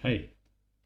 Hey,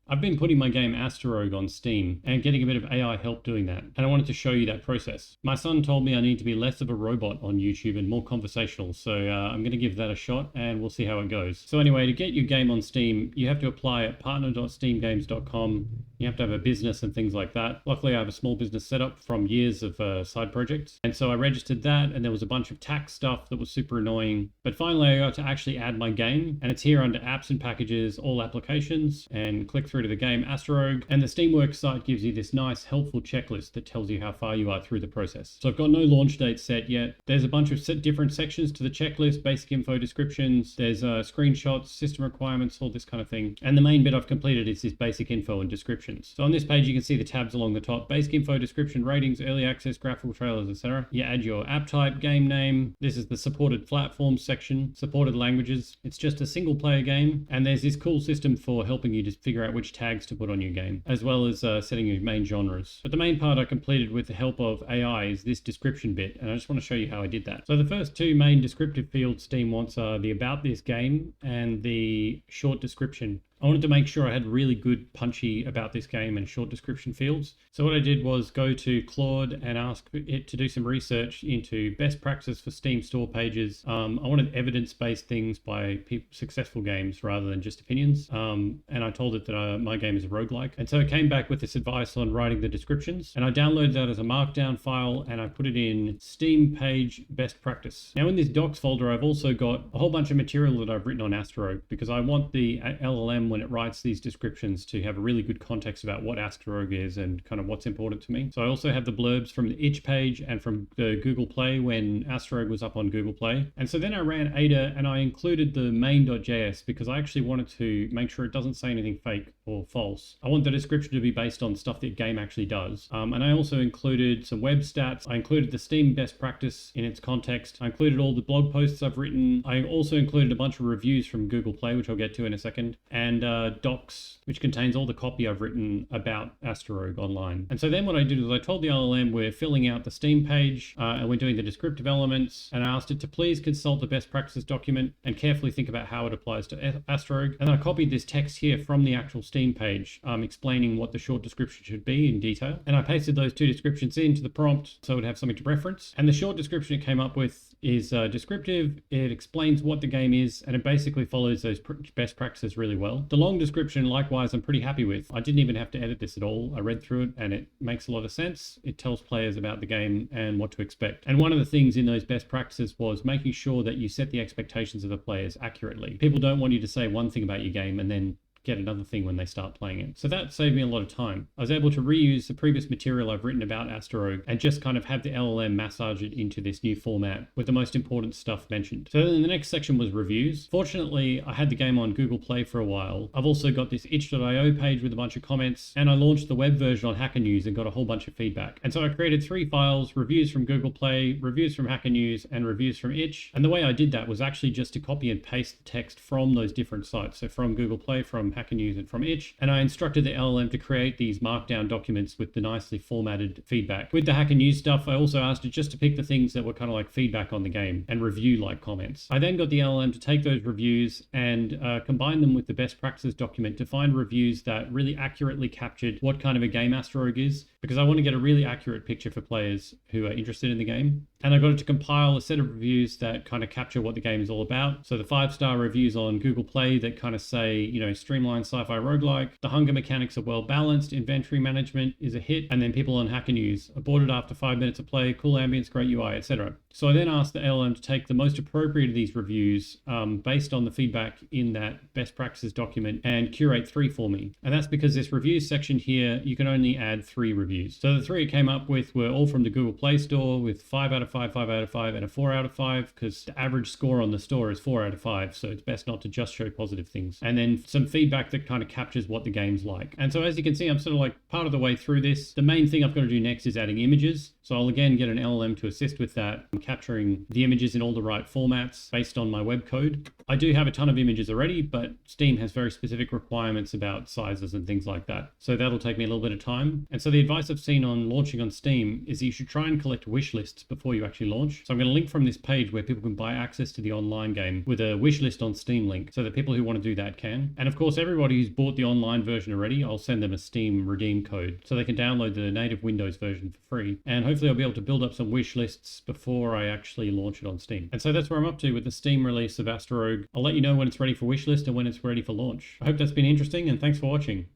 I've been putting my game Asteroid on Steam and getting a bit of AI help doing that, and I wanted to show you that process. My son told me I need to be less of a robot on YouTube and more conversational, so I'm going to give that a shot and we'll see how it goes. So anyway, to get your game on Steam, you have to apply at partner.steamgames.com. You have to have a business and things like that. Luckily, I have a small business set up from years of side projects, and so I registered that, and there was a bunch of tax stuff that was super annoying. But finally, I got to actually add my game, and it's here under Apps and Packages, All Applications, and click through to the game Asteroid, and the Steamworks site gives you this nice helpful checklist that tells you how far you are through the process. So I've got no launch date set yet. There's a bunch of different sections to the checklist: basic info, descriptions, there's screenshots, system requirements, all this kind of thing. And the main bit I've completed is this basic info and descriptions. So on this page you can see the tabs along the top: basic info, description, ratings, early access, graphical trailers, etc. You add your app type, game name. This is the supported platforms section, supported languages. It's just a single player game, and there's this cool system for helping you to figure out which tags to put on your game, as well as setting your main genres. But the main part I completed with the help of AI is this description bit, and I just want to show you how I did that. So the first two main descriptive fields Steam wants are the about this game and the short description. I wanted to make sure I had really good punchy about this game and short description fields. So what I did was go to Claude and ask it to do some research into best practice for Steam store pages. I wanted evidence-based things by successful games rather than just opinions. And I told it that my game is a roguelike. And so it came back with this advice on writing the descriptions. And I downloaded that as a markdown file and I put it in Steam page best practice. Now in this docs folder, I've also got a whole bunch of material that I've written on Asteroid because I want the LLM, when it writes these descriptions, to have a really good context about what Asteroid is and kind of what's important to me. So I also have the blurbs from the itch page and from the Google Play when Asteroid was up on Google Play. And so then I ran Ada and I included the main.js because I actually wanted to make sure it doesn't say anything fake or false. I want the description to be based on stuff that game actually does. And I also included some web stats. I included the Steam best practice in its context. I included all the blog posts I've written. I also included a bunch of reviews from Google Play, which I'll get to in a second, and docs, which contains all the copy I've written about Asteroid online. And so then what I did is I told the LLM we're filling out the Steam page and we're doing the descriptive elements, and I asked it to please consult the best practices document and carefully think about how it applies to Asteroid. And then I copied this text here from the actual Steam page explaining what the short description should be in detail. And I pasted those two descriptions into the prompt so it would have something to reference. And the short description it came up with is descriptive. It explains what the game is, and it basically follows those best practices really well. The long description, likewise, I'm pretty happy with. I didn't even have to edit this at all. I read through it and it makes a lot of sense. It tells players about the game and what to expect. And one of the things in those best practices was making sure that you set the expectations of the players accurately. People don't want you to say one thing about your game and then get another thing when they start playing it. So that saved me a lot of time. I was able to reuse the previous material I've written about Asteroid and just kind of have the LLM massage it into this new format with the most important stuff mentioned. So then the next section was reviews. Fortunately, I had the game on Google Play for a while. I've also got this itch.io page with a bunch of comments, and I launched the web version on Hacker News and got a whole bunch of feedback. And so I created 3 files: reviews from Google Play, reviews from Hacker News, and reviews from itch. And the way I did that was actually just to copy and paste the text from those different sites. So from Google Play, from Hacker News, and from itch. And I instructed the LLM to create these markdown documents with the nicely formatted feedback. With the Hacker News stuff, I also asked it just to pick the things that were kind of like feedback on the game and review like comments. I then got the LLM to take those reviews and combine them with the best practices document to find reviews that really accurately captured what kind of a game Asteroid is, because I want to get a really accurate picture for players who are interested in the game. And I got it to compile a set of reviews that kind of capture what the game is all about. So the 5-star reviews on Google Play that kind of say, you know, streamlined sci-fi roguelike, the hunger mechanics are well balanced, inventory management is a hit, and then people on Hacker News, aborted after 5 minutes of play, cool ambience, great UI, etc. So I then asked the LLM to take the most appropriate of these reviews based on the feedback in that best practices document and curate 3 for me. And that's because this reviews section here, you can only add 3 reviews. So the 3 it came up with were all from the Google Play Store with 5 out of 5, 5 out of 5, and a 4 out of 5, because the average score on the store is 4 out of 5, so it's best not to just show positive things. And then some feedback that kind of captures what the game's like. And so as you can see, I'm sort of like part of the way through this. The main thing I've got to do next is adding images. So I'll again get an LLM to assist with that. I'm capturing the images in all the right formats based on my web code. I do have a ton of images already, but Steam has very specific requirements about sizes and things like that. So that'll take me a little bit of time. And so the advice I've seen on launching on Steam is that you should try and collect wish lists before you actually launch. So I'm going to link from this page where people can buy access to the online game with a wish list on Steam link so that people who want to do that can. And of course, everybody who's bought the online version already, I'll send them a Steam redeem code so they can download the native Windows version for free. And hopefully I'll be able to build up some wish lists before I actually launch it on Steam. And so that's where I'm up to with the Steam release of Asterogue. I'll let you know when it's ready for wishlist and when it's ready for launch. I hope that's been interesting, and thanks for watching.